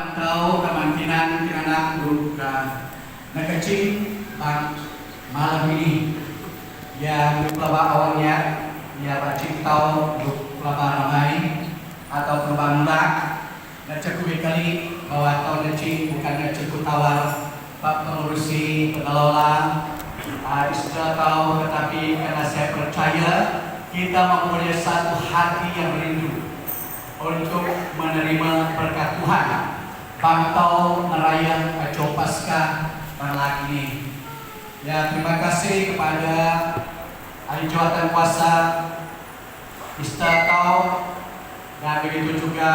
Atau kemantinan kinanang buka nakacing malam ini yang pelaba awalnya ya bacing tau pelaba ramai atau pelaba murak dan cekubi kali bahwa tahun ngecing bukan ngecekut tawar Pak pengurusi pengelola istilah tahu, tetapi karena saya percaya kita mempunyai satu hati yang rindu untuk menerima berkat Tuhan. Pantau merayang Aco Pasca lagi ini. Ya, terima kasih kepada ahli jawatan kuasa Istatau dan begitu juga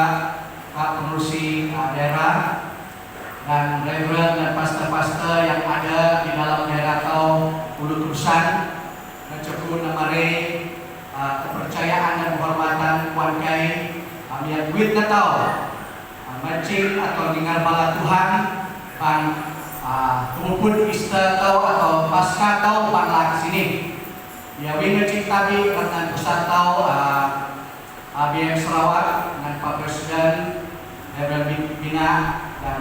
Pak Pengurusi daerah dan reverend dan pastor-pastor yang ada di dalam daerah Tau Ulu Turusan dan cukup namare kepercayaan dan penghormatan Tuan Kai yang duit Natal mancing atau dengar bala Tuhan dan maupun Easter Tau atau Pasca Tau bangla ke sini ya wingecing tadi dengan pusat Tau BM Sarawak dengan Pak Presiden Reverend Bina dan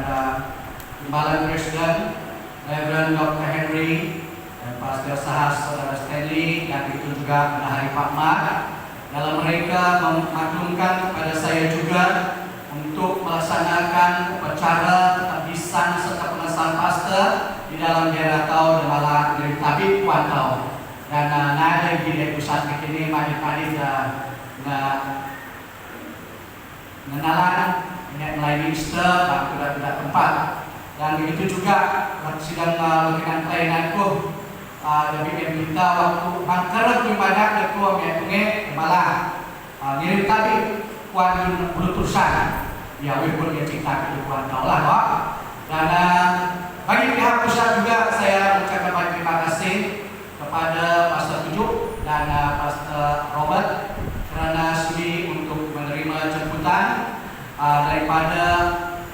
Timbalan Presiden Reverend Dr. Henry dan Pastor Sahas Saudara Stanley dan itu juga Hari Pak Mat dalam mereka memaklumkan kepada saya juga untuk melaksanakan upacara tabisan serta pengesahan pastor di dalam daerah Tau dan malah dari Tabib Puan Tau dan nada di pusat begini madi-madi mengenalan melayani Easter dan tidak tempat dan begitu juga sidang lukinan pelayananku lebih minta waktu mangkerap ibadah ketua meyatunge malah ngirim tadi kuan berutusan ya walaupun dia cinta itu kuan kaulah kok dan bagi pihak pusat juga saya mengucapkan terima kasih kepada Pastor Tujuk dan Pastor Robert karena sudi untuk menerima jemputan daripada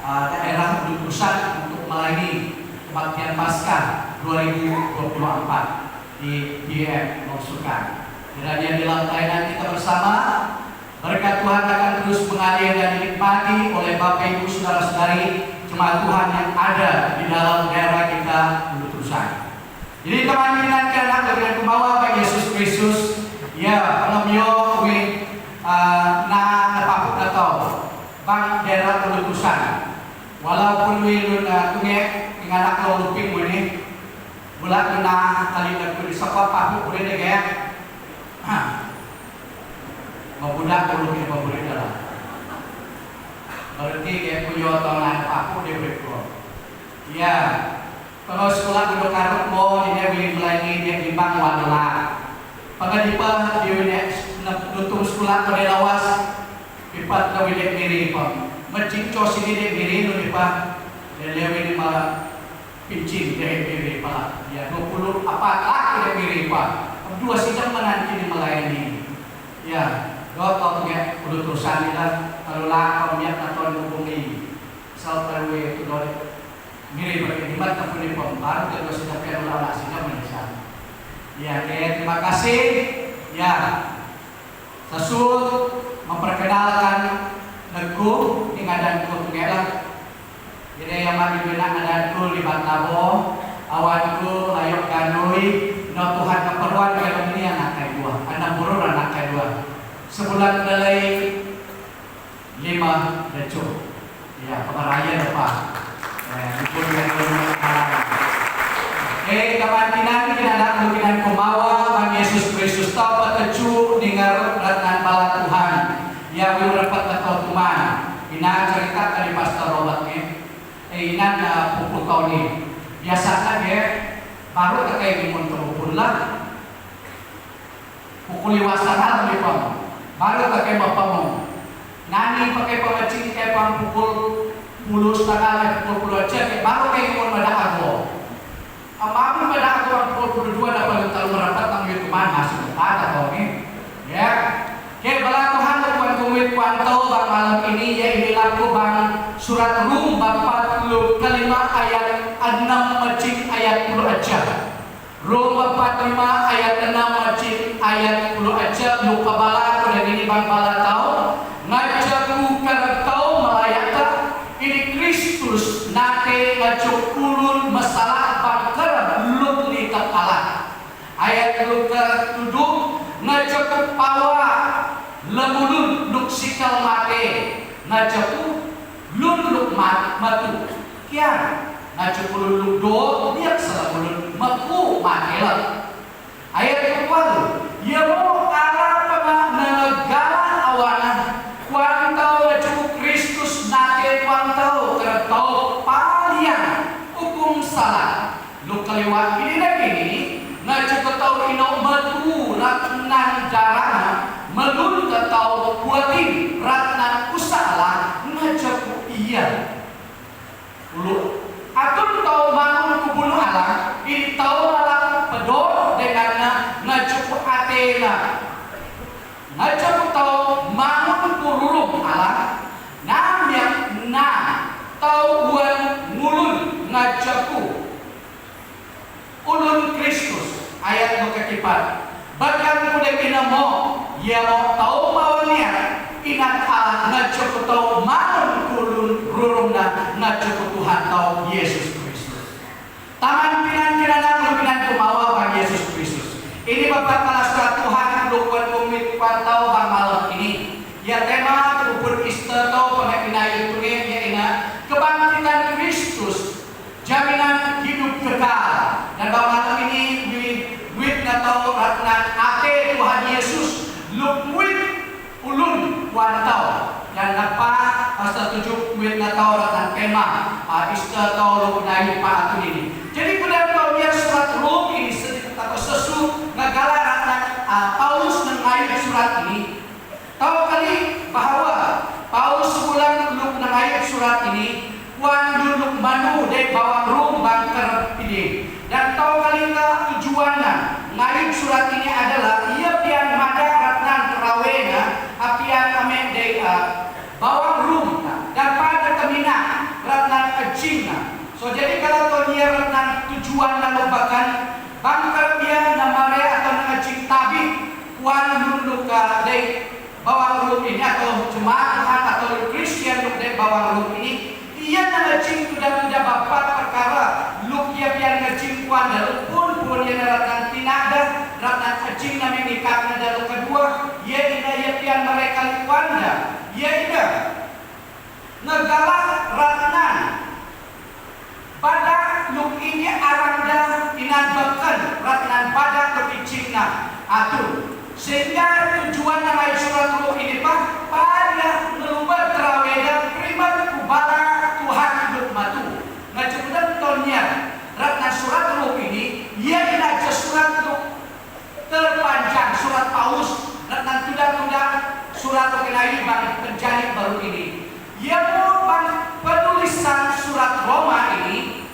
daerah Ulu Pusat untuk melayani kebaktian Paskah 2024 di BM Longsukan. Kiranya dalam pelayanan kita bersama berkat Tuhan akan terus mengalir dan dinikmati oleh Bapak Ibu Saudara-saudari jemaat Tuhan yang ada di dalam daerah kita Ulu Pusat. Jadi teman-teman karena dengan pembawa Bapak Yesus Kristus ya pengamyo na napapuk na tao bang daerah Ulu Pusat walaupun wilun tunge inganak lo luping mo ni bulat na kalilag ko sa papapuk ko rin kaya mabudak ko luping paborit dalam berarti kayak puyo tahun aku dia ko ya kalau sekolah duduk karut mo ini willing melayani dia limbang wadala pagadipa dia nutung sekolah pada lawas pipat na willing miri pang macingco sini dia miri no di pa lelewi ni malah pincin dia miri pala ya 20 apa laki dia miri pa dua sidang menanti ni melayani ya dua tahun ya udah terusan nila kalau lakau niat atau hubungi sal terwe itu dua miri bagi dimat tapi ni pembar dan masih tapi ulama sidang menyesal ya terima kasih ya Sesud memperkenalkan negku ingadan ku tunggelah jadi yang mati benak adanku di Bantabo awanku layok ganui no Tuhan keperluan kalau ini anak kedua anak buruk anak kedua sebulan delay 5 decuk ya pemeraya depan itu kemantinan kinanang lukinan kumawa Bang Yesus Kristus tau petecu dengar ratnan bala Tuhan yang dapat atau tuman ina cerita dari Pastor Robert inan pupuk kau ni biasa dia baru terkait dengan pupuk lah pukul liwasan di pom baru pakai bapak mau nani pakai pemecing kayak pang pukul puluh setengah pukul aja baru kayak mau pada aku apapun pada aku pukul 22 dapat terlalu merapat tanggung itu mana sebentar atau ini ya oke bala Tuhan Tuhan kumit kuanto bang malam ini ya inilah bang surat Rum bab 45 ayat 6 macing ayat 10 aja Rum bab 45 ayat 6 macing ayat 10 aja lupa bala dan ini bang bala tahu ngajaku karena kau melayak ini Kristus nate ngajak ulun masalah bangker luk li kepala. Ayat luk tuduk ngajak pawa lemulun luk sikal mate ngajak lun luk matu kian ngajak ulun luk do dia salamulun maku matela. Ayat kedua ya mau ala pernah negara awana kuantau ngajak Kristus nate kuantau kertau palian hukum salah luk kelewat ini lagi ini ngajak ketau ino matu ratnan darana melun ketau buatin ratnan usaha ngajak iya ulu atun tau bangun kubun alam ini tau alam pedor dengan ngajak atena ngajak tau bangun kururum alam nam yang tau buan ngulun ngajakku ulun Kristus ayat no kekipan bahkan kuda kina mo ya mau tahu maunya inat Allah ngajak tau mangun kulun rurungna ngajak Tuhan tau Yesus Kristus taman pinan kumawa bang Yesus Kristus ini bapak kalas Tuhan lukuan umit pantau bang malam ini ya tema terupun Easter tau pemekina itu ya ina kebangkitan Kristus jaminan hidup kekal dan bang malam ini wit atau ratnan ate Tuhan Yesus lukwit ulun wantau dan apa pasal 7 wit atau ratnan kemah Easter atau lukunai pak ini. Jadi pada tahun surat Rom ini sedikit atau sesu ngagala ratnan Paulus mengayat surat ini. Tahu kali bahwa Paulus sebulan luk mengayat surat ini wan duduk manu dari bawah Rom bangker ini. Dan tahu kali tujuannya ngayat surat ini adalah ia pian mada ratnan terawena apian amen dari bawah Rom dan pada kemina ratnan ajingna. So jadi kalau kau dia ratnan tujuan lalu bahkan bangker dia namanya atau ngajing tabi wan duduk dari bawah Rom ini atau jemaat atau Kristen dari bawah Rom ini ia ngajing tidak bapak perkara luk ia pian ngajing kuan dalam pun ia ratnan tinada ratnan ajing namanya nikahnya dalam kedua ia pian mereka kuanda ia negala ratnan pada luk ini aranda inan bahkan ratnan pada kepicingna atur sehingga tujuan nama surat Rom ini pak pada merubah teraweda primat kubala Tuhan hidup matu ngajudan tonnya ratna surat Rom ini ia inaja surat untuk terpanjang surat Paulus ratna tidak surat kenai bang penjahit baru ini ia merupakan penulisan surat Roma ini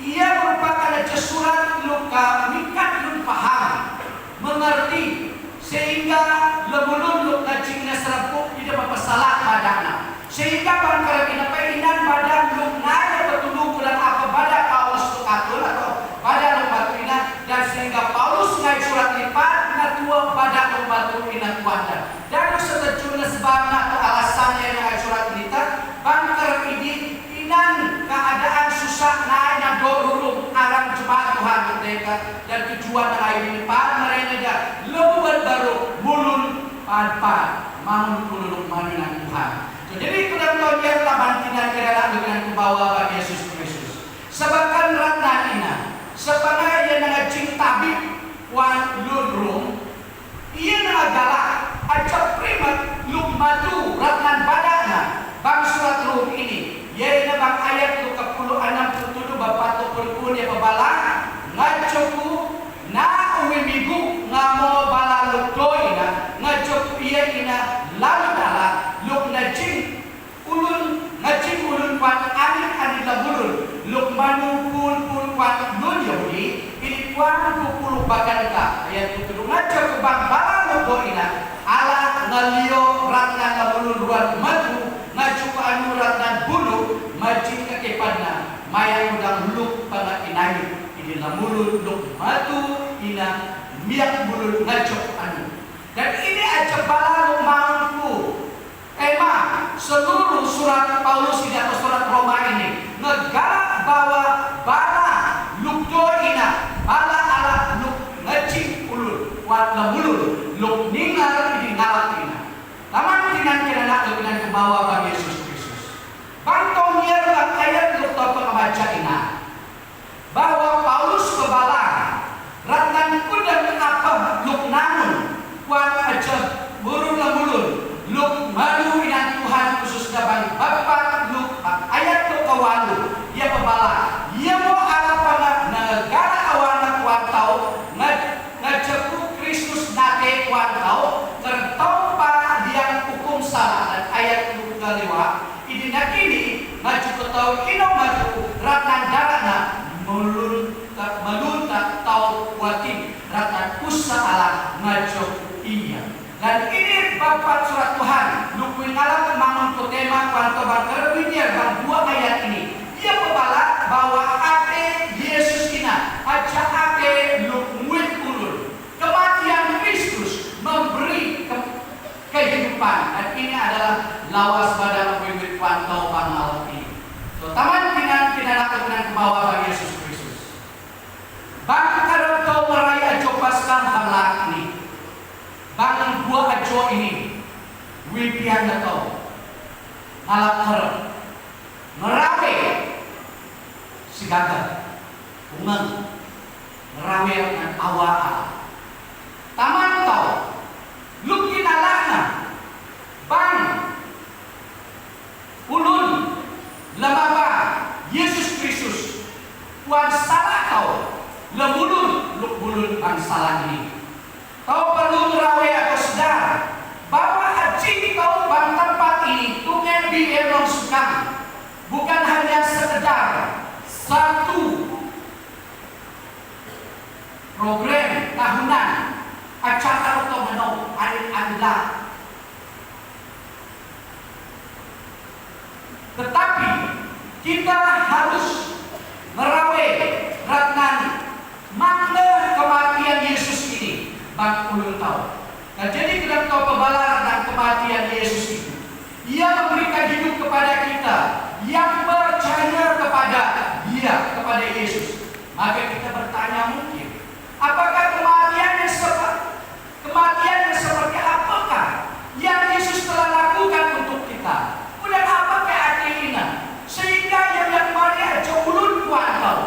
ia merupakan aja surat luka mikat lun paham mengerti sehingga lebulun luk ngajingnya serapuk tidak bersalah padana sehingga bangkara kita peinan badan luk naya bertulu bulan apa pada Paulus luk atul atau pada luk batu ina dan sehingga Paulus ngai surat lipat ngatua pada luk batu ina kuanda dan setujunya sebabnya atau alasannya ngai surat kita bangkara ini inan keadaan susah naik dorurung arang jemaat Tuhan mereka dan tujuan lain lipat mereka lebuan baru mulun padpa mangun kululuk manunan Tuhan. Jadi kedang tonyer tabantinan kerana dengan kubawa bagi Yesus Kristus. Sebabkan ratna ina sepanai yang ngajing tabib wan lurung ia galak ajak primat luk matu ratnan badana bang surat Rom ini yaitu bang ayat 67 bapak tukun ya pebala ngajoku na uwi minggu ngamo bala luk doina ngajoku iya ina lalu dala luk ngajing ulun kuat ani labulun luk manu pun kuat nun Yahudi ini kuat 20 bagan ka ayat 7 ngajoku bang bala luk doina ala ngalio ratna labulun ruan matu ngajoku anu ratna bulu majing kekepadna mayang udang luk pada inai ini lamulun luk matu ina miak bulun ngajok anu dan ini aja bala luk mampu tema seluruh surat Paulus ini atau surat Roma ini, negara bahwa bala lukdo ina bala ala luk ngecik ulul wat lemulul luk ningal ini ngalak ina taman tinan kena dengan kebawa bang Yesus Kristus bantong yer bang ayat luk to pengabaca ina bahwa Paulus kebala ratnan kudang apa luk namun kuat aja burung lemulul luk malu inan Tuhan khusus dabang bapak luk ayat luk kawalu ia pebala ia mau apa negara awana kuat tau ngajaku Kristus nate kuat tau tertompa yang hukum salah dan ayat luk kaliwa ini nak ini maju ketau ino maju ratnan darana melun tak tau kuatin ratnan usaha ngajok iya. Dan ini bapak surat Tuhan lukui ngalah kemangun ke tema kuanto berkerwinya dalam dua ayat ini ia pebala bahwa ate Yesus ina aja ate luk muit ulur kematian Kristus memberi kehidupan dan ini adalah lawas pada memberi kuanto pangal ini so taman kinan lakukan ke bawah bagi Yesus Kristus bang karotau meraya jopaskan halak ini bang dua ajo ini wipian atau ngalap harap merawe si gagal umang merawe dengan awal taman tau lukin alana bang ulun lemaba Yesus Kristus kuan salah tau lemulun luk bulun bang salah ini kau perlu merawe atau sedar bahwa haji kau bang tempat ini tungen di Elong Sukam bukan hanya sekedar satu program tahunan acara atau menau hari anda tetapi kita harus merawe ratnan makna kematian Yesus ini bang ulun tahu. Nah jadi kita tahu pebalaran dan kematian Yesus itu. Ia memberikan hidup kepada kita yang percaya kepada Dia, kepada Yesus. Maka kita bertanya mungkin, apakah kematian yang seperti apakah yang Yesus telah lakukan untuk kita? Kemudian apakah artinya? Sehingga yang Maria ulun kuat tahu.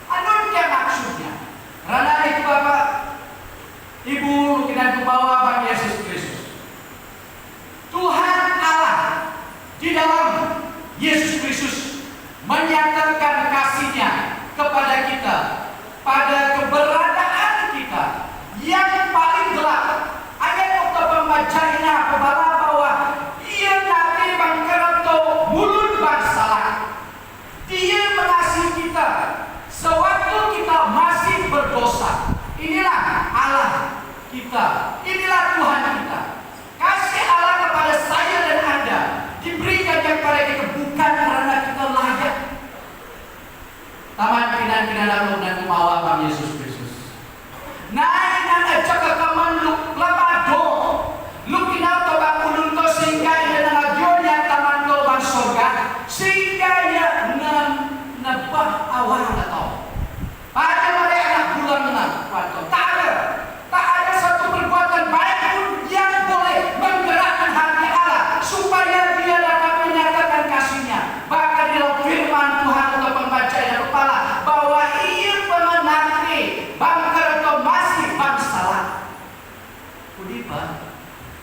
Anun maksudnya. Karena itu Bapak Ibu lukinan ke bawah bagi Yesus Kristus. Tuhan Allah di dalam Yesus Kristus menyatakan kasih-Nya kepada kita pada keberadaan kita yang paling gelap. Ayat untuk pembacanya pebala bahwa Ia nanti bangkeroto mulut bangsalah. Dia mengasihi kita sewaktu kita masih berdosa. Inilah Allah kita, inilah Tuhan kita. Kasih Allah kepada saya dan Anda diberikan kepada kita bukan karena kita layak. Taman kinan lalu dan kumawa Bang Yesus Kristus. Naik dan ajak ke kaman luk lapado, luk kinau to bang ulun to sehingga ia nangagyonya taman to bang sorga, sehingga ia nebah awal atau. Pada mereka anak bulan menang, tak ada satu perbuatan baik pun yang boleh menggerakkan hati Allah supaya Dia dapat menyatakan kasih-Nya. Bahkan dalam firman Tuhan untuk pembaca yang kepala bahwa Ia menanti bangker atau masih bangsalah. Kudipa,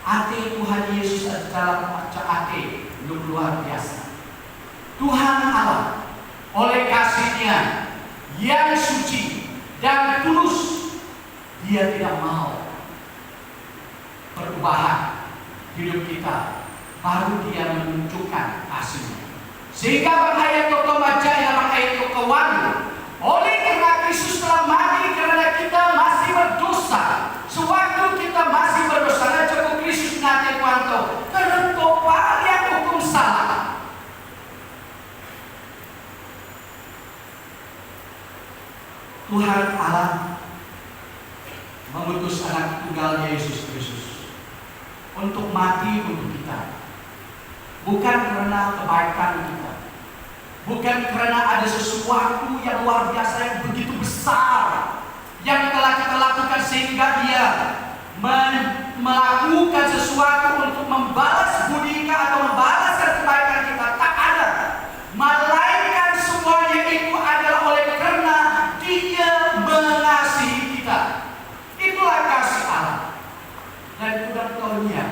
hati Tuhan Yesus adalah macam hati luar biasa. Tuhan Allah oleh kasih-Nya yang suci dan tulus, Dia tidak mau perubahan hidup kita, baru Dia menunjukkan kasih-Nya. Sehingga ayat itu membaca dalam ayat itu kawan, oleh karena Kristus telah mati karena kita masih berdosa. Sewaktu kita masih berdosa, cukup Kristus nanti kuanto kerentopan yang hukum salah. Tuhan Allah mengutus anak tunggalnya Yesus Kristus untuk mati untuk kita, bukan karena kebaikan kita, bukan karena ada sesuatu yang luar biasa yang begitu besar yang telah kita lakukan sehingga Dia melakukan sesuatu untuk membalas budi kita atau membalaskan kebaikan kita. Tak ada. Melainkan semuanya itu adalah oleh karena Dia mengasihi kita. Itulah kasih Allah. Dan sudah tahu ya,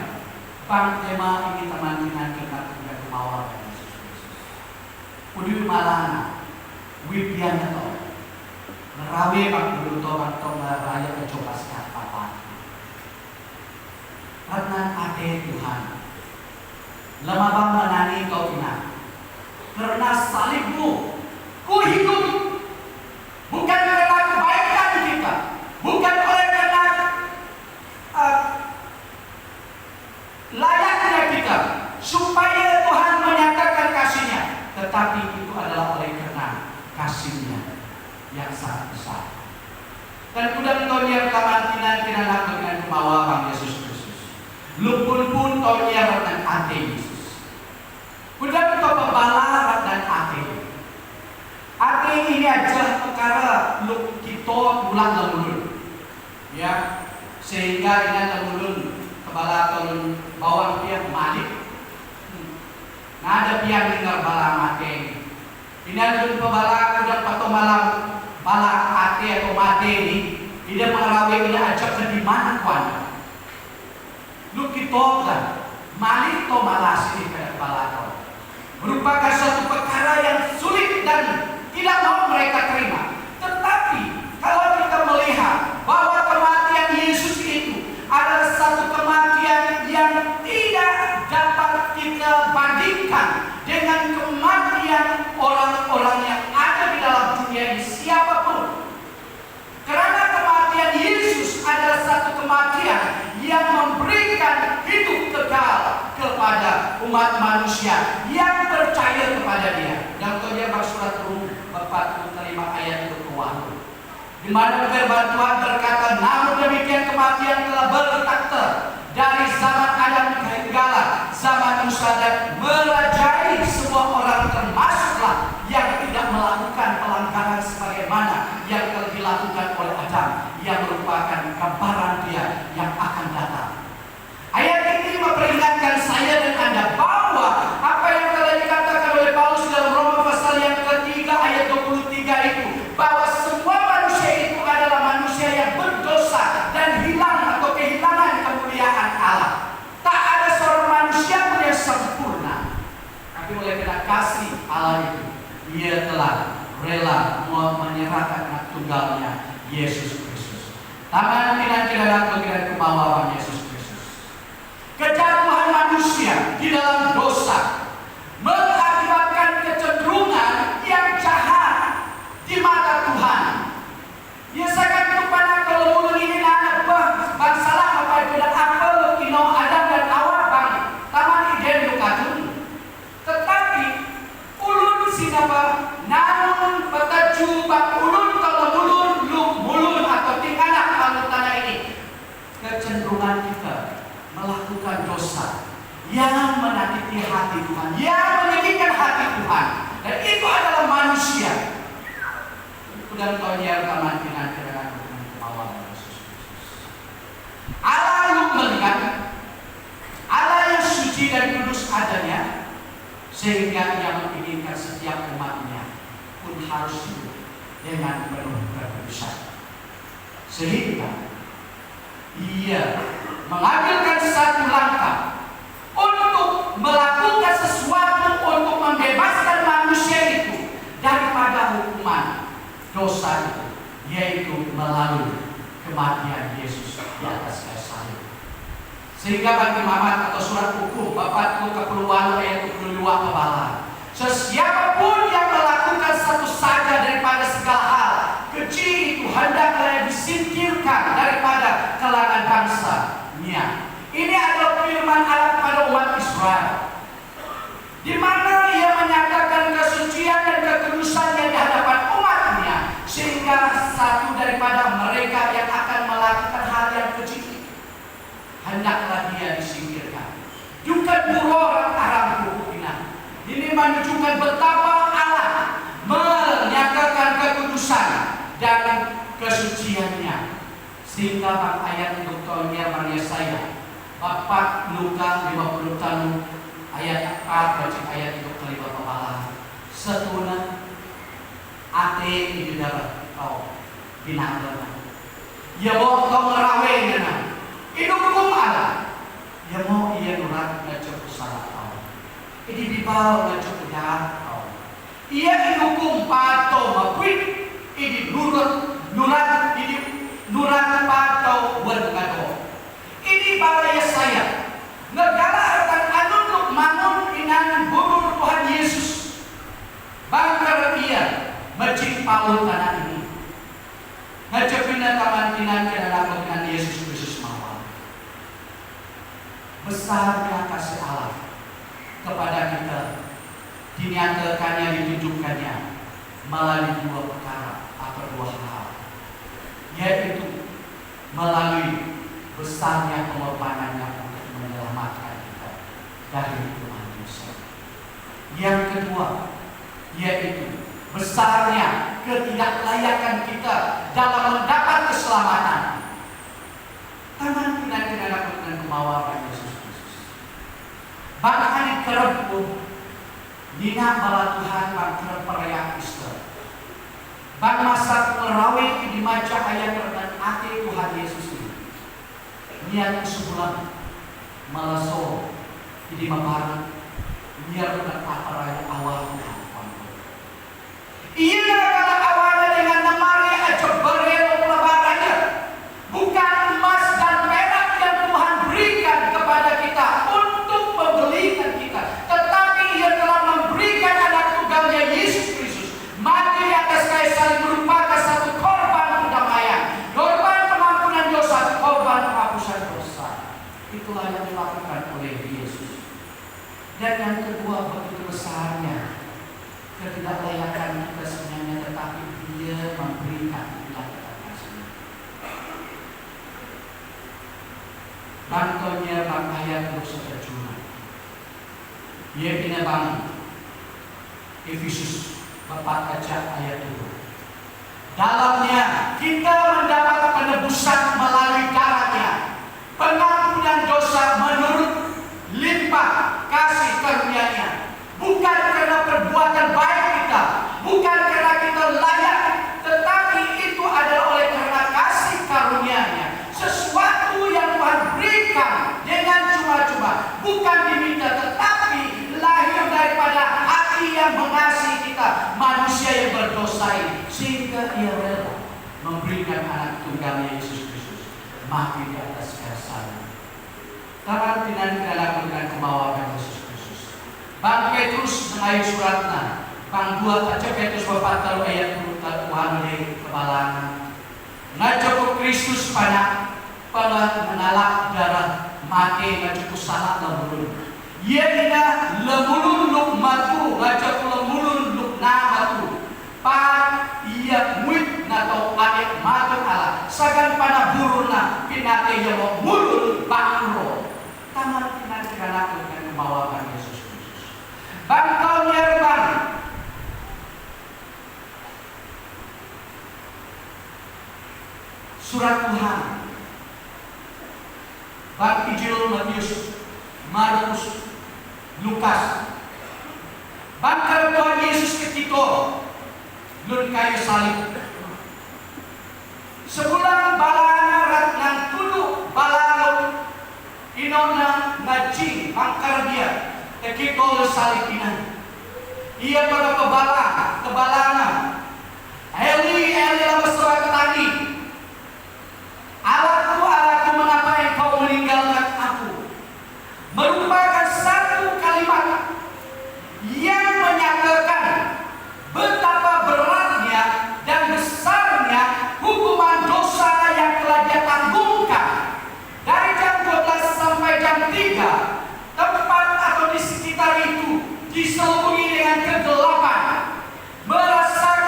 bang tema ini teman dengan kita tidak kemauan Yesus Kristus. Udah malana, wipian atau merawe bang dulu bang tong raya kecoba sekat apa. Karena ada Tuhan. Lama bang menani kau ina. Karena salibmu, ku hidup. Bukan karena kebaikan kita, bukan oleh karena layaknya kita, supaya Tuhan menyatakan kasih-Nya, tetapi itu adalah oleh karena kasih-Nya yang sangat besar. Dan kuda kau dia kamantinan kena dengan kemawa Bang Yesus Kristus. Lupun pun kau dia dan ate Yesus. Kuda kau pembala dan ate. Ate ini aja perkara luk kita ulang lemulun, ya, sehingga dengan lemulun kepala turun bawang dia malik. Nah ada piang dengar bala mate. Ini ada pembala kuda pato malam bala ate atau mate ini. Dia mengarawe dia ajak ke di mana kuan. Lu kita kan malik to malas ini pada kepala kau. Merupakan suatu perkara yang sulit dan tidak mau mereka terima. Tetapi kalau kita melihat bahwa kematian Yesus itu adalah satu kematian yang tidak dapat kita bandingkan dengan kematian orang-orang yang ada di dalam dunia ini, siapapun. Karena kematian Yesus adalah satu kematian yang memberikan hidup kekal kepada umat manusia yang percaya kepada Dia. Dan kalau dia bersurat Rum 45 ayat 20, di mana firman Tuhan berkata, namun demikian kematian telah bertakhta dari zaman Adam hinggalah zaman Musa dan merajai semua orang, termasuklah yang tidak melakukan pelanggaran sebagaimana yang telah dilakukan oleh Adam, yang merupakan gambaran Dia yang akan datang. Ayat ini memperingatkan saya dan Anda bahwa apa yang telah dikatakan oleh Paulus dalam Roma pasal yang ketiga ayat 23 itu, bahwa semua manusia itu adalah manusia yang berdosa dan hilang atau kehilangan kemuliaan Allah. Tak ada seorang manusia pun yang sempurna, tapi oleh karena kasih Allah itu, Dia telah rela menyerahkan anak tunggalnya Yesus Kristus. Tangan tidak kira-kira kemauan Yesus Kristus. Kejatuhan manusia di dalam dosa mengakibatkan kecenderungan yang jahat di mata Tuhan. Biasakan kepada kalau ini anak bangsalah apa itu dan apa kino Adam dan Hawa bang taman iden lukatun. Tetapi ulun sinapa namun petaju bang ulun kalau mulun atau tingkanak kalau tanah ini, kecenderungan kita melakukan dosa yang menyakiti hati Tuhan, yang menyakitkan hati Tuhan, dan itu adalah manusia. Dan kau dia taman dengan kemauan Yesus Kristus. Allah lu melihat Allah yang suci dan kudus adanya, sehingga Ia menginginkan setiap umatnya pun harus hidup dengan penuh kekudusan. Sehingga Ia mengambilkan satu langkah untuk melakukan sesuatu untuk membebaskan manusia itu daripada hukuman dosa itu, yaitu melalui kematian Yesus di atas kayu salib. Sehingga bagi Muhammad atau surat hukum Bapakku keperluan ayat 22 kebala, sesiapapun yang melakukan satu saja daripada segala hal keji itu hendaklah disingkirkan daripada kalangan bangsa-Nya. Ini adalah firman Allah kepada umat Israel, di mana Ia menyatakan kesucian dan kekudusannya di hadapan umatnya, sehingga satu daripada mereka yang akan melakukan hal yang keji hendaklah dia disingkirkan. Bukan buruh haramku, kesuciannya. Sehingga bang ayat untuk tolnya bang Yesaya Bapak Luka 50 tahun ayat 4 baca ayat untuk kelima kepala setuna ate di darat kau binatang ya mau kau merawe dengan hidup Allah ya mau ia nurat ngajak salah kau ini dibal ngajak jahat kau ia hidup pato makwit ini nurat ini nurat pato berkado ini balaya saya negara akan anunduk mangun inan guru Tuhan Yesus bangkar ia masjid paul tanah ini ngajapina kamantinan kenalaman Yesus Kristus mawar besarnya kasih Allah kepada kita dinyatakannya ditunjukkannya melalui dua perkara atau dua hal yaitu melalui besarnya pengorbanannya untuk menyelamatkan kita dari hukuman dosa. Yang kedua, yaitu besarnya ketidaklayakan kita dalam mendapat keselamatan. Taman tindak-tindak dengan kemauan Yesus Kristus. Bahkan kerep Nina bala Tuhan bangker perayaan Easter. Bang masa merawi di maca ayat dan ati Tuhan Yesus ini. Niat sebulan malaso di mabaran niat dengan apa raya awalnya. Ia adalah awalnya dengan namanya aja berelo lebarannya. Bukan emas dan perak yang Tuhan berikan kepada kita untuk membelikan kita, tetapi ia telah memberikan anak tunggalnya Yesus Kristus mati di atas kayu salib merupakan satu korban pendamaian, korban pengampunan dosa, korban penghapusan dosa. Itulah yang dilakukan oleh Yesus. Dan yang kedua, begitu besarnya ketidaklayakan kita sebenarnya, tetapi dia memberikan kelayakan kasih. Bantunya bang ayat untuk seterjuna. Ia kena bang Efesus 4 ayat 2. Dalamnya kita mendapat penebusan melalui darahnya, pengampunan dosa menurut limpah kasih karunia-Nya, bukan karena perbuatan baik kita, bukan karena kita layak, tetapi itu adalah oleh karena kasih karunia-Nya, sesuatu yang Tuhan berikan dengan cuma-cuma, bukan diminta, tetapi lahir daripada hati yang mengasihi kita, manusia yang berdosa ini, sehingga ia rela memberikan anak tunggalnya Yesus Kristus mati di atas kayu salib. Taman tidak dengan kemauan Yesus Kristus. Bang Petrus mengayu suratnya, bang 2 kaca Petrus 4 ayat 10 Tuhan dari kebalangan. Ngajak Kristus pada menalak darah mati ngajak salah lemulun. Ia ina lemulun luk matu ngajak lemulun luk namatu. Pan ia muit nato adik matu ala. Sagan pada buruna pinate yang mulun bakro. Taman tidak dengan kemauan Yesus Kristus. Bangkau nyerban surat Tuhan. Bang Injil Matius, Markus, Lukas. Bangkau Tuhan Yesus ketika lun kayu salib. Sebulan balana ratnan tuduh balalok inona ngaji angkar dia ketika salib ini. Ia pada kebalana Eli lama surah tadi. Allahku, mengapa engkau meninggalkan aku? Merupakan satu kalimat yang menyatakan betapa beratnya dan besarnya hukuman dosa yang telah dia tanggungkan dari jam 12 sampai jam 3. Tempat atau di sekitar itu diselubungi dengan kegelapan, merasakan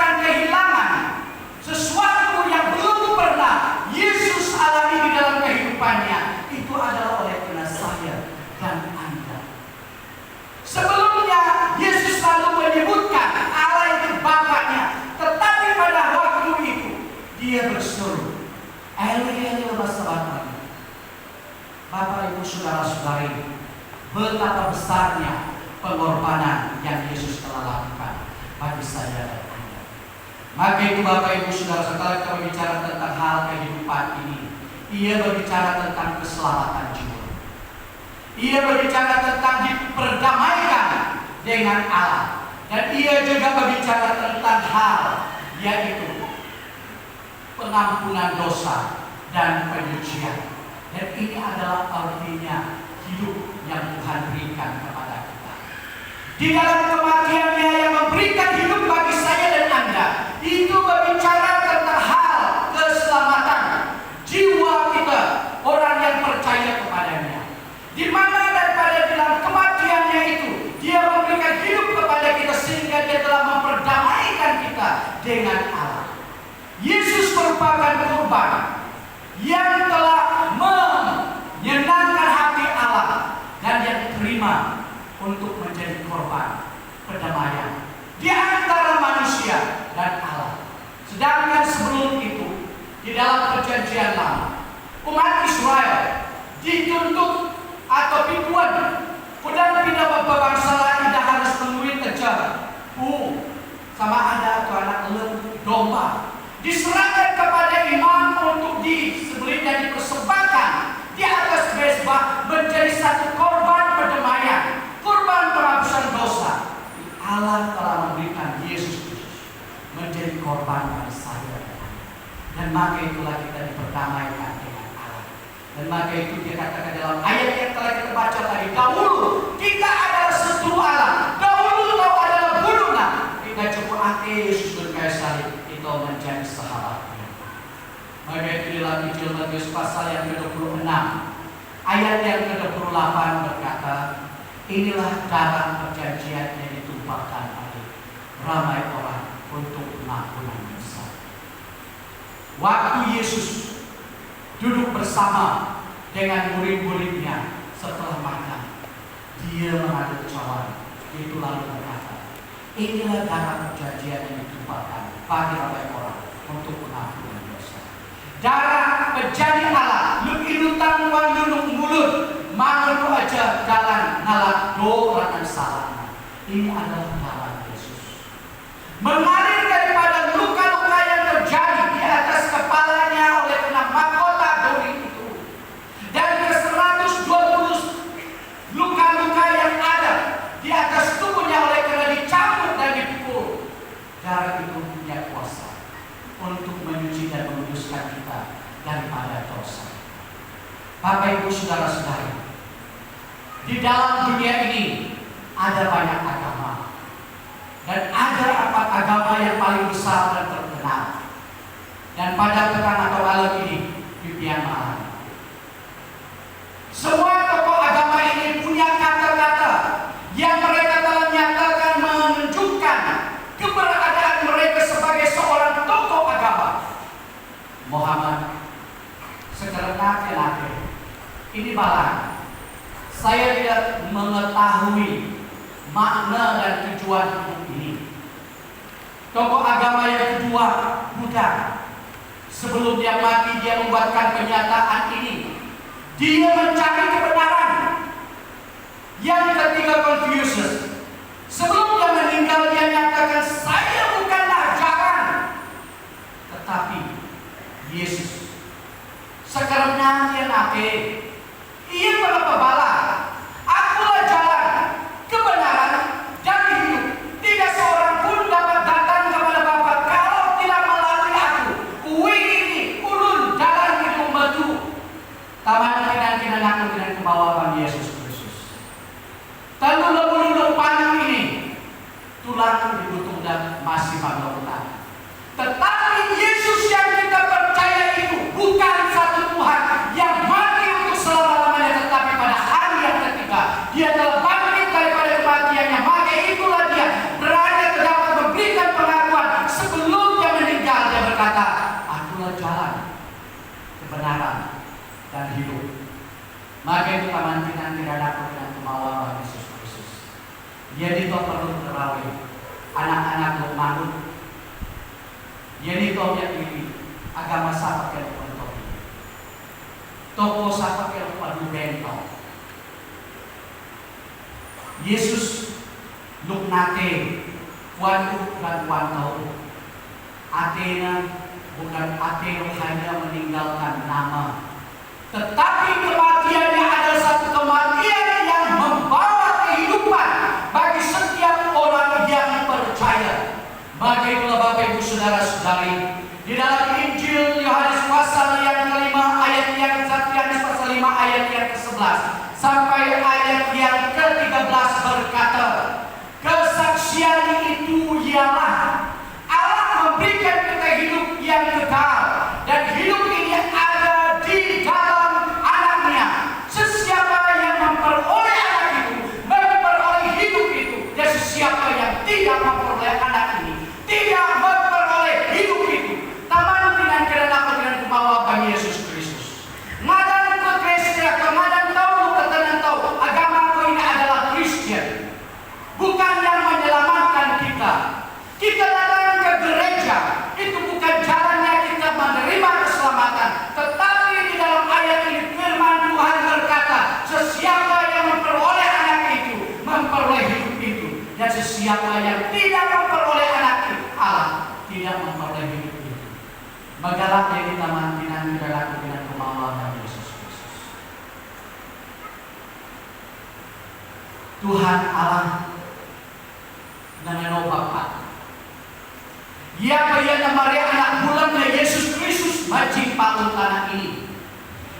saya dan Anda. Maka itu Bapak Ibu Saudara, setelah kita berbicara tentang hal kehidupan ini, ia berbicara tentang keselamatan jiwa. Ia berbicara tentang diperdamaikan dengan Allah. Dan ia juga berbicara tentang hal yaitu pengampunan dosa dan penyucian. Dan ini adalah artinya hidup yang Tuhan berikan kepada kita. Di dalam kematiannya yang memberikan hidup bagi saya dan Anda, itu berbicara tentang hal keselamatan jiwa kita, orang yang percaya kepadanya. Di mana daripada dalam kematiannya itu, dia memberikan hidup kepada kita sehingga dia telah memperdamaikan kita dengan Allah. Yesus merupakan korban yang telah menyenangkan hati Allah dan yang terima untuk menjadi korban perdamaian di antara manusia dan Allah. Sedangkan sebelum itu, di dalam perjanjian lama, umat Israel dituntut atau pikuan kudang pindah berbangsa lain dah harus menguit kejar sama ada atau anak domba diserahkan kepada imam untuk disembelih dan dipersembahkan di atas mezbah menjadi satu korban perdamaian, korban penghapusan dosa. Allah telah memberikan Yesus Kristus menjadi korban bagi saya dan maka itulah kita diperdamaikan dengan Allah. Dan maka itu dia katakan dalam ayat yang telah kita baca tadi, dahulu kita adalah setru Allah, dahulu kau adalah bunuhlah, kita cukup Yesus berkayu salib itu menjadi sahabatnya. Maka itu dalam Injil Matius pasal yang ke-26 ayat yang ke-28 berkata, inilah darah perjanjian yang ditumpahkan oleh ramai orang untuk pengampunan dosa. Waktu Yesus duduk bersama dengan murid-muridnya setelah makan, dia mengaduk cawan, itu lalu berkata, inilah darah perjanjian yang ditumpahkan bagi ramai orang untuk pengampunan dosa. Darah menjadi Allah, lu inutan wan lulung mulut, mangun aja jalan nalak do rakan salah. Ini adalah darah Yesus. Mengalir daripada luka-luka yang terjadi di atas kepalanya oleh kena mahkota duri itu, dan ke-120 luka-luka yang ada di atas tubuhnya oleh kena dicambuk dan dipukul. Darah itu punya kuasa untuk menyuci dan menguduskan kita daripada dosa. Bapak Ibu Saudara-saudari, di dalam dunia ini ada banyak agama. Dan ada 4 agama yang paling besar dan terkenal. Dan pada petang atau malam ini, pipian malam. Semua tokoh agama ini punya kata-kata yang mereka telah nyatakan menunjukkan keberadaan mereka sebagai seorang tokoh agama. Muhammad, sekarang ini balang. Saya tidak mengetahui makna dan tujuan hidup ini. Tokoh agama yang kedua, Buddha. Sebelum dia mati, dia membuatkan pernyataan ini. Dia mencari kebenaran. Yang ketiga, Confucius. Sebelum dia meninggal, dia nyatakan, saya bukanlah ajaran, tetapi Yesus. Sekarang dia nabi. Ia berapa akulah jalan, kebenaran, dan hidup. Tidak seorang pun dapat datang kepada Bapa kalau tidak melalui aku. Kui ini ulun jalan hidup batu. Taman kinan aku dengan kebawaan Yesus Kristus. Lalu lebulu panjang ini tulang dibutuh dan masih bangun. Tetapi Yesus yang kita percaya itu bukan satu Tuhan yang mati untuk selama-lamanya, tetapi pada hari yang ketiga dia telah bangkit daripada kematiannya. Maka itulah dia berada dapat memberikan pengakuan sebelum dia meninggal. Dia berkata, akulah jalan, kebenaran, dan hidup. Maka itu kamantinan kiradaku dengan kemauan Yesus Kristus. Jadi kau perlu terawih anak-anak lo manut. Jadi kau yang ini agama sahabat yang untuk ini. Toko sahabat yang padu bentong. Yesus luknate Tuanku dan Tuan tahu, Athena bukan Athena hanya meninggalkan nama, tetapi kematiannya adalah satu kematian yang membawa kehidupan bagi setiap orang yang percaya. Maka itulah Bapak Ibu Saudara-saudari, di dalam Injil Yohanes pasal yang kelima ayat yang Yohanes pasal 5 ayat yang ke-11 sampai ayat yang ke-13 berkata, kesaksian itu ialah Allah memberikan kita hidup yang kekal, dan hidup ini ada di dalam Anaknya. Sesiapa yang memperoleh Anak itu memperoleh hidup itu, dan sesiapa yang tidak memperoleh Anak ini tidak memperoleh hidup itu. Taman dengan kerana apa dengan kumawa bagi Yesus Kristus. Ngadan ke Kristen, ngadan tahu ketenan tahu agama ko ini adalah Kristen. Bukan yang menyelamatkan kita. Kita datang ke gereja, itu bukan jalannya kita menerima keselamatan. Tetapi di dalam ayat ini firman Tuhan berkata, sesiapa yang memperoleh Anak itu memperoleh hidup itu, dan sesiapa yang tidak memperoleh Anak itu, Allah tidak memperoleh hidup itu. Magalang dari taman dengan berlaku dengan kemauan Yesus Kristus. Tuhan Allah dengan Bapa yang bayar Maria anak bulannya Yesus Kristus majik paun tanah ini.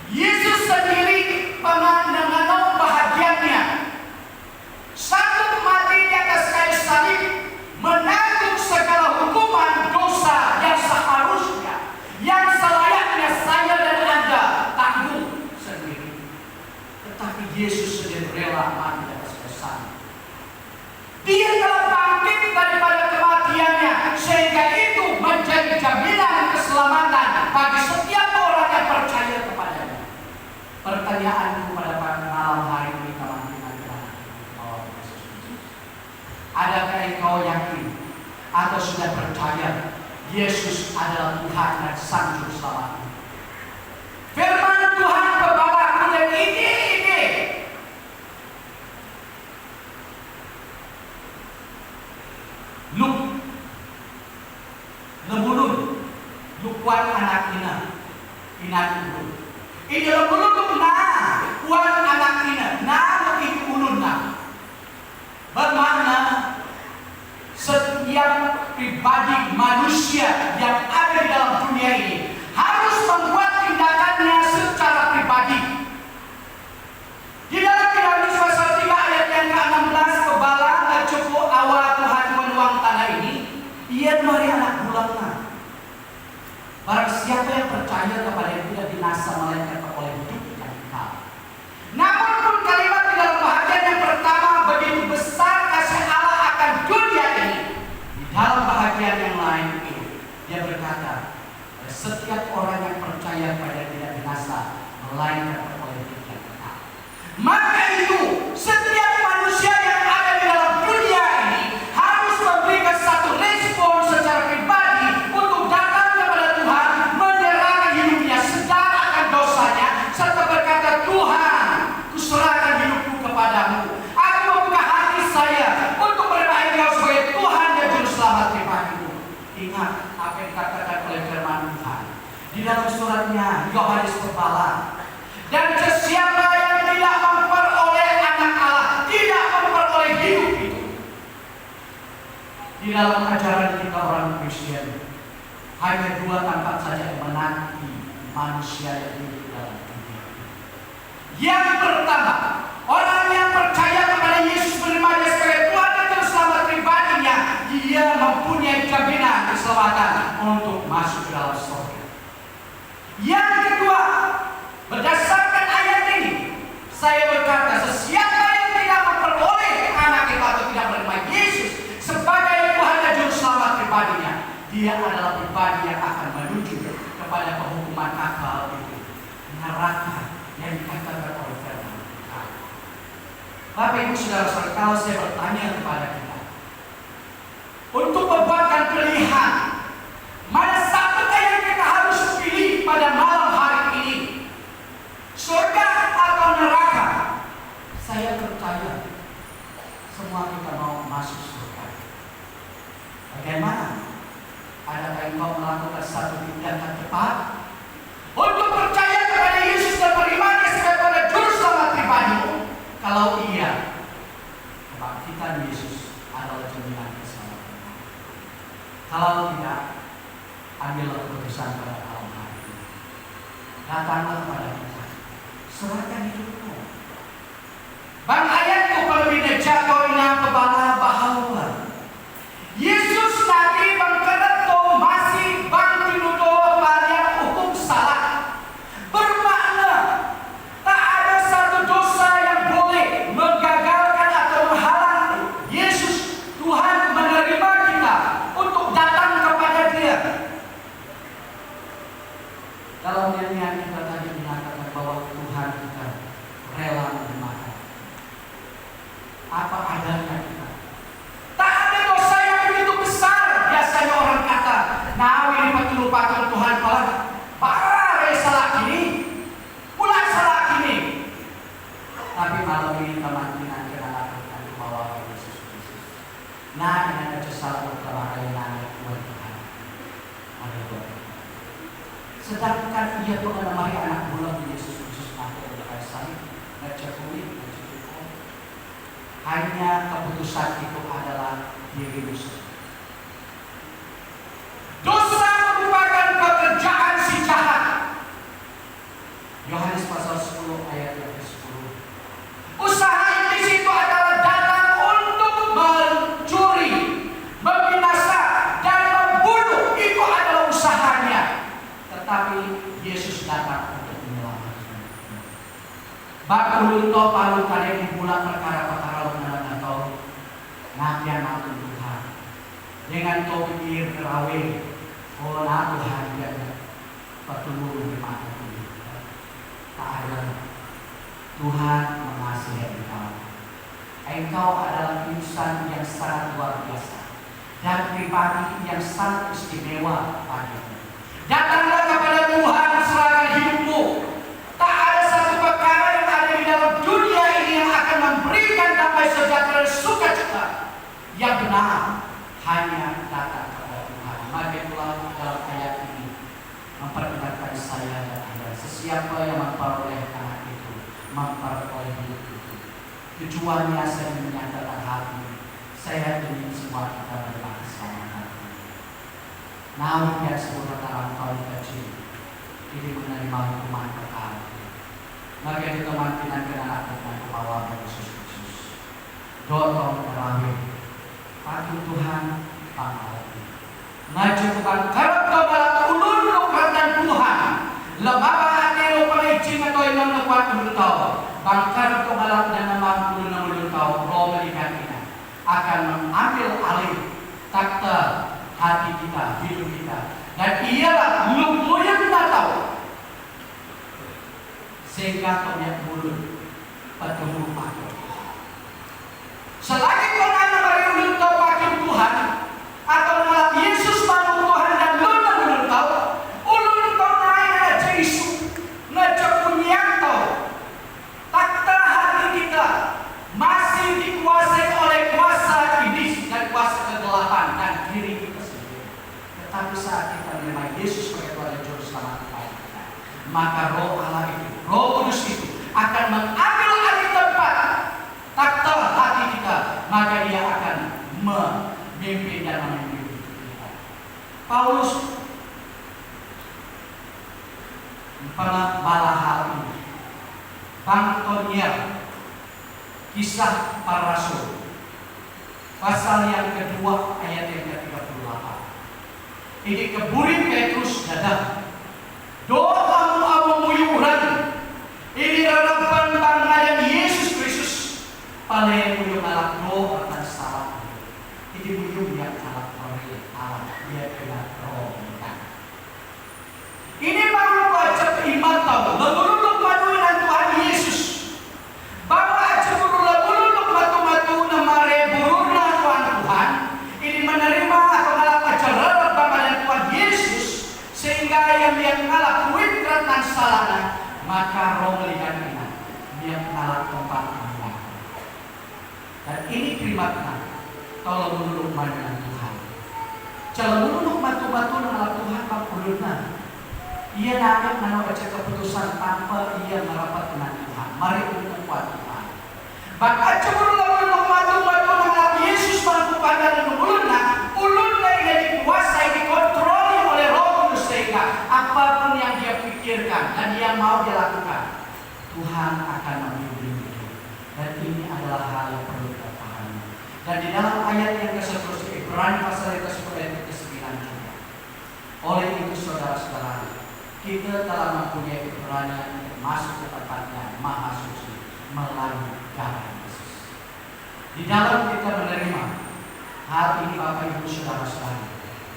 Yesus sendiri dengan bahagiannya satu mati di atas kayu salib, menanggung segala hukuman dosa yang seharusnya, yang selayaknya saya dan Anda tanggung sendiri. Tetapi Yesus sendiri rela mati di atas kayu salib. Dia telah bangkit daripada kematiannya, sehingga itu menjadi jaminan keselamatan bagi setiap orang yang percaya kepadanya. Pertanyaanku pada malam hari ini, teman-teman, adakah engkau yakin atau sudah percaya Yesus adalah Tuhan dan Sang Juru Selamat? Firman Tuhan berbalaku dan ini Luk lebulun lukuan anak ina ulun. Ini lebulun na kuan anak ina na lebih ulun na. Bermakna setiap pribadi manusia yang ada di dalam dunia ini harus membuat tindakannya secara pribadi. Di dalam Yohanes pasal 3 ayat yang ke-16, kebala cukup awal Tuhan menuang tanah ini, ia mari anak bulangnya. Barang siapa yang percaya kepada yang tidak binasa melainkan oleh hidup yang kekal. Namun pun kalimat di dalam bahagian yang pertama, begitu besar kasih Allah akan dunia ini. Di dalam bahagian yang lain itu, dia berkata, setiap orang yang percaya kepada yang tidak binasa melainkan oleh hidup yang kekal. Maka itu setiap manusia yang ada di dalam dunia ini harus memberikan satu respon secara pribadi untuk datang kepada Tuhan, menyerahkan hidupnya sedar akan dosanya, serta berkata, Tuhan, kuserahkan hidupku kepadamu. Aku membuka hati saya untuk menerima Engkau sebagai Tuhan dan Juru Selamat pribadiku. Ingat apa yang dikatakan oleh firman Tuhan di dalam suratnya Yohanes Pembala. Dan sesiapa yang tidak memperoleh anak Allah tidak memperoleh hidup itu. Di dalam ajaran kita orang Kristen, hanya dua tempat saja yang menanti manusia yang hidup dalam dunia. Yang pertama, orang yang percaya kepada Yesus, menerima Dia sebagai Tuhan dan Juru Selamat pribadinya, dia mempunyai jaminan keselamatan untuk masuk ke dalam surga. Yang kedua, berdasarkan ayat ini, saya berkata, sesiapa yang tidak memperoleh anak itu atau tidak menerima Yesus sebagai Tuhan dan Juru Selamat pribadinya, dia adalah pribadi yang akan menuju kepada penghukuman kekal itu, neraka yang dikatakan oleh firman Tuhan. Bapak Ibu Saudara-saudara, kalau saya bertanya kepada kita, untuk membuatkan pilihan, mana sapakah yang kita harus pilih pada malam hari ini? Surga atau neraka? Saya percaya semua kita mau masuk surga. Bagaimana? Adakah engkau melakukan satu tindakan tepat untuk percaya kepada Yesus dan beriman sebagai juru selamat pribadimu? Kalau iya, kebangkitan Yesus adalah jaminan keselamatan. Kalau tidak, ambillah keputusan pada malam hari ini. Datanglah kepada kita, serahkan hidupmu. Bang ayatku berbeda jatuh ina kepala bahwa Yesus nanti bangkereto masih bang tinudo pada hukum salah. Bermakna tak ada satu dosa yang boleh menggagalkan atau menghalangi Yesus Tuhan menerima kita untuk datang kepada Dia. Dalam nyanyian kita tadi menyatakan bahwa Tuhan kita rela menerima apa adanya kita. Tak ada dosa yang begitu besar. Biasanya orang kata, nah ini betul patung Tuhan para salah kini, pula salah kini. Tapi malam ini teman-teman kena lakukan ke bawah Yesus Kristus. Nah ini ada salah utama yang naik buat Tuhan. Sedangkan ia mengenai anak bulan Yesus Kristus mati oleh kayu salib, ngecekuli. Hanya keputusan itu adalah diri Yesus. Dosa merupakan pekerjaan si jahat. Yohanes pasal 10 ayat yang ke-10. Usaha iblis itu adalah datang untuk mencuri, membinasa, dan membunuh. Itu adalah usahanya. Tetapi Yesus datang untuk menyelamatkan. Bakul to palu kalian dibulat perkara-perkara atau nabian aku Tuhan dengan kau pikir kerawe oh nah Tuhan dia pertumbuh di mata ini tak ada. Tuhan mengasihi engkau adalah insan yang sangat luar biasa dan pribadi yang sangat istimewa bagimu. Datanglah kepada Tuhan, serahkan hidupmu. Tak ada satu perkara yang ada di dalam dunia ini yang akan memberikan damai sejahtera dan sukacita yang benar. Hanya datang kepada Tuhan. Maka itulah dalam ayat ini memperkenalkan saya dan Anda. Sesiapa yang memperoleh anak itu memperoleh hidup itu. Tujuannya saya menyatakan hati. Saya ingin semua kita berbakti keselamatan. Namun yang seluruh dalam tahun kecil ini menerima hukuman kekal. Maka itu teman-teman kena lakukan ke bawah Yesus Kristus. Doa terakhir, patuh Tuhan pangalati. Ngaju bukan karena kebalat ulun lukakan Tuhan. Lemah hati lo pelicin atau yang lepas beritahu. Bangkar kebalat dan mampu beritahu. Roh melihatnya akan mengambil alih takhta hati kita, hidup kita. Dan ialah lumpuh yang kita tahu. Sehingga kau yang mulut bertemu pakai. Selagi kau ada merenung kau pakai Tuhan atau malah Yesus pakai Tuhan dan lu tahu, ulun kau naik aja isu, ngecepunyang kau. Takhta hati kita masih dikuasai oleh kuasa iblis dan kuasa kegelapan dan diri kita sendiri. Tetapi saat kita menerima Yesus sebagai Tuhan dan Juru Selamat kita, maka Roh Allah itu, Roh Kudus itu akan mengambil alih tempat takhta hati kita, maka Dia akan memimpin dan memimpin kita. Paulus pernah malah hal ini. Bangtonia, Kisah Para Rasul, pasal yang kedua ayat yang ke-38. Ini keburin Petrus dadah. Doa muyuran. Ini relevan bangayan Yesus Kristus. Paling muyung alat doa akan salah. Ini muyung yang alat orang alat dia kena roh. Ini baru baca iman tahu. Leluluk maduin Tuhan Yesus. Bawa aja leluluk matu-matu nama reburuna Tuhan. Ini menerima atau ngalah acara bangayan Tuhan Yesus. Sehingga yang ngalah kuit keratan salahnya, maka roh melihat dia ngalah tempat Allah. Dan ini primatna kalau menurut pandangan Tuhan. Calon batu-batu alat Tuhan Pak uluna. Ia dapat baca keputusan tanpa ia merapat dengan Tuhan. Mari untuk kuat Tuhan. Bahkan cemurun batu-batu alat Yesus mampu pada uluna yang dikuasai, dikontroli oleh Roh Kudus, sehingga apapun yang dia pikirkan dan yang mau dia lakukan, Tuhan akan membimbing dia. Dan ini adalah hal yang perlu kita pahami. Dan di dalam ayat yang ke-11 Ibrani pasal yang ke-10 ayat ke-9 juga. Oleh itu saudara-saudara, kita telah mempunyai keberanian untuk masuk ke tempatnya Maha Suci melalui darah Yesus. Di dalam kita menerima hal ini, Bapak Ibu saudara-saudara,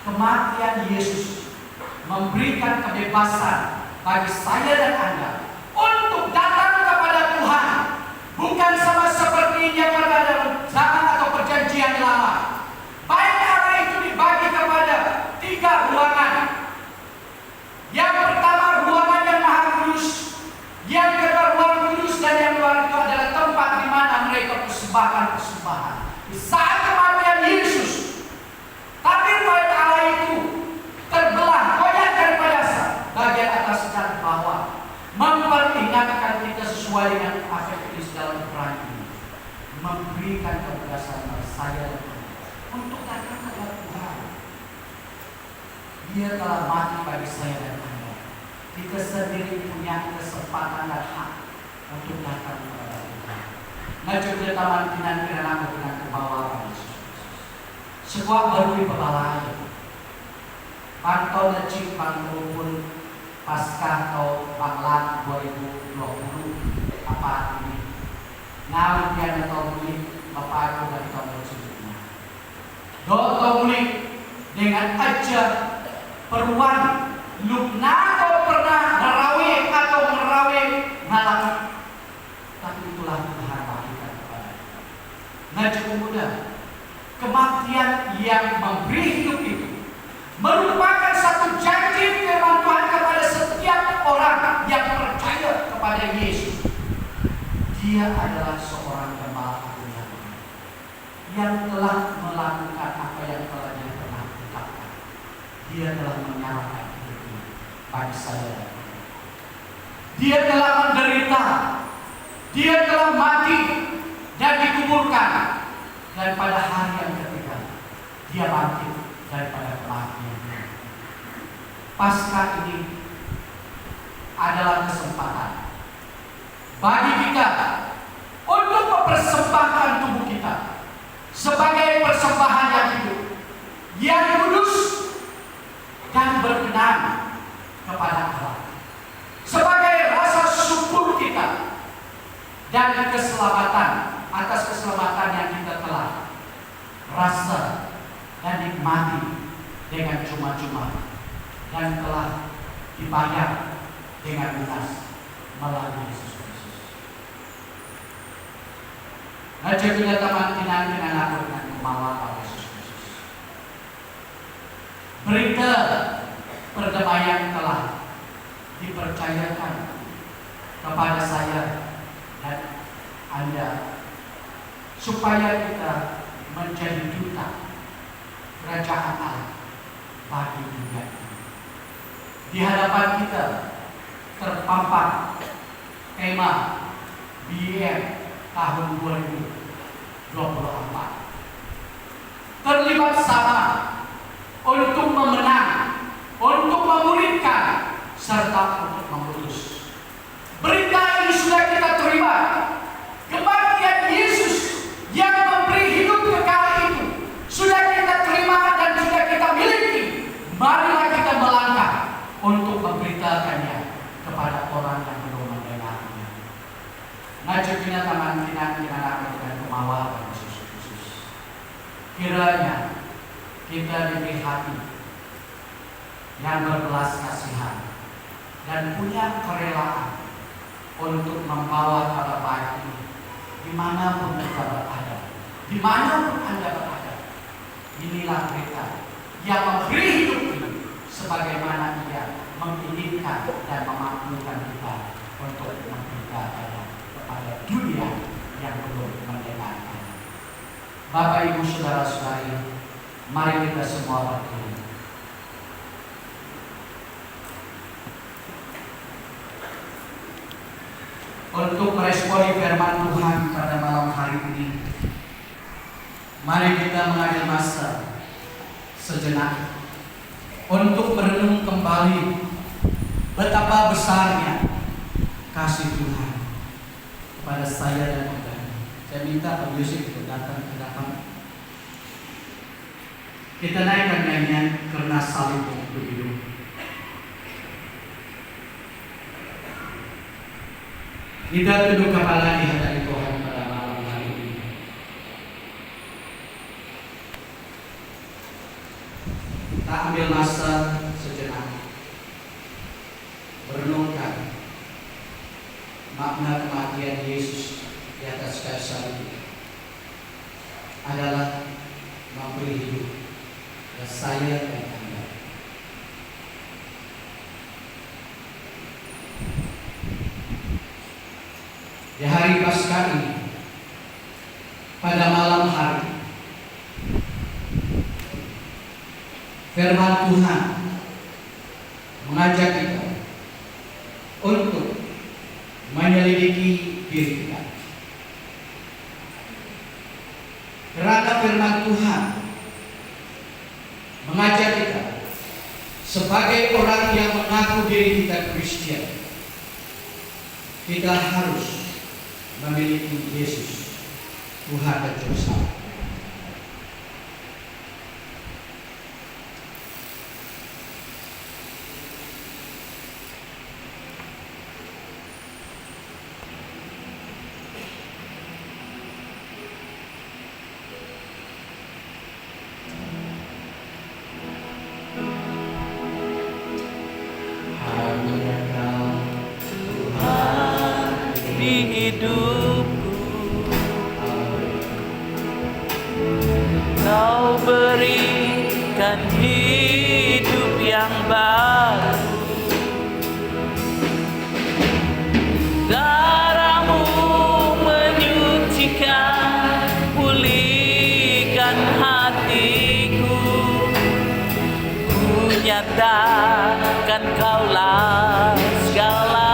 kematian Yesus memberikan kebebasan bagi saya dan Anda untuk datang kepada Tuhan, bukan sama seperti yang pada zaman atau perjanjian lama. Baik karena itu dibagi kepada 3 ruangan. Yang pertama ruangan yang Maha Kudus, yang kedua ruang kudus, dan yang luar itu adalah tempat di mana mereka persembahkan persembahan. Di saat kematian Yesus, tabir bait Allah itu terbelah, koyak daripada bagian atas dan bawah, memperingatkan kita sesuai dengan apa yang ditulis dalam Ibrani ini, memberikan kebebasan bagi saya dan Anda untuk datang kepada Tuhan. Dia telah mati bagi saya dan Anda. Kita sendiri punya kesempatan dan hak untuk datang kepada Tuhan. Ngajak ke taman kinan-kinan dengan kebawa Yesus. Sebuah baru pebalaya. Pantau necik pantau pun Paskah atau Banglat 2020 apa ini. Nah, dia tahu mulik Bapak aku dari tahun sebelumnya. Tahu mulik dengan aja peruan lukna atau pernah ngerawe atau ngerawe ngalami, tapi itulah Tuhan berikan kepada ngajak muda. Kematian yang memberi hidup itu merupakan satu janji firman Tuhan kepada setiap orang yang percaya kepada Yesus. Dia adalah seorang gembala agung yang telah melakukan apa yang telah dia pernah ucapkan. Dia telah menyerahkan hidupnya bagi saya. Dia telah menderita, dia telah mati dan dikuburkan, dan pada hari yang ketiga dia bangkit daripada kematian. Paskah ini adalah kesempatan bagi kita untuk mempersembahkan tubuh kita sebagai persembahan yang hidup, yang kudus dan berkenan kepada Allah, sebagai rasa syukur kita dan keselamatan atas keselamatan yang kita telah rasa dan nikmati dengan cuma-cuma dan telah dibayar dengan lunas melalui Yesus Kristus. Ngajak kita taman kinan aku dengan kemawar Yesus Kristus. Berita perdamaian telah dipercayakan kepada saya dan Anda supaya kita menjadi duta kerajaan Allah bagi dunia ini. Di hadapan kita terpampang tema BIM tahun 2024. Terlibat sama untuk memenang, untuk memulihkan, serta untuk memutus. Berita ini sudah kita terima. Kematian Yesus yang memberi hidup kekal itu sudah kita terima dan sudah kita miliki. Marilah kita melangkah untuk memberitakannya kepada orang yang belum mendengarnya. Ngajak kita taman kinan dengan kemawar Yesus Kristus. Kiranya kita diberi hati yang berbelas kasihan dan punya kerelaan untuk membawa kabar baik ini dimanapun kita berada, dimanapun Anda berada. Inilah berita yang memberi hidup ini, sebagaimana Ia menginginkan dan memampukan kita untuk memberitakannya kepada dunia yang belum mendengarkan. Bapak Ibu saudara-saudari, Mari kita semua berdiri. Untuk meresponi firman Tuhan pada malam hari ini, mari kita mengambil masa sejenak untuk merenung kembali betapa besarnya kasih Tuhan kepada saya dan Anda. Saya minta Pak Yusuf untuk datang ke depan. Kita naikkan nyanyian Karena Salibmu Hidup. Kita tunduk kepala di hadapan Tuhan pada malam hari ini. Kita ambil masa sejenak merenungkan makna kematian Yesus di atas kayu salib adalah memberi hidup dan saya dan Anda. Di hari Paskah ini, pada malam hari, firman Tuhan mengajak kita untuk menyelidiki diri kita. Karena firman Tuhan mengajak kita sebagai orang yang mengaku diri kita Kristen, kita harus memiliki Yesus, Tuhan dan Juru Selamat. Kau berikan hidup yang baru, darahmu menyucikan, pulihkan hatiku. Ku nyatakan kaulah segala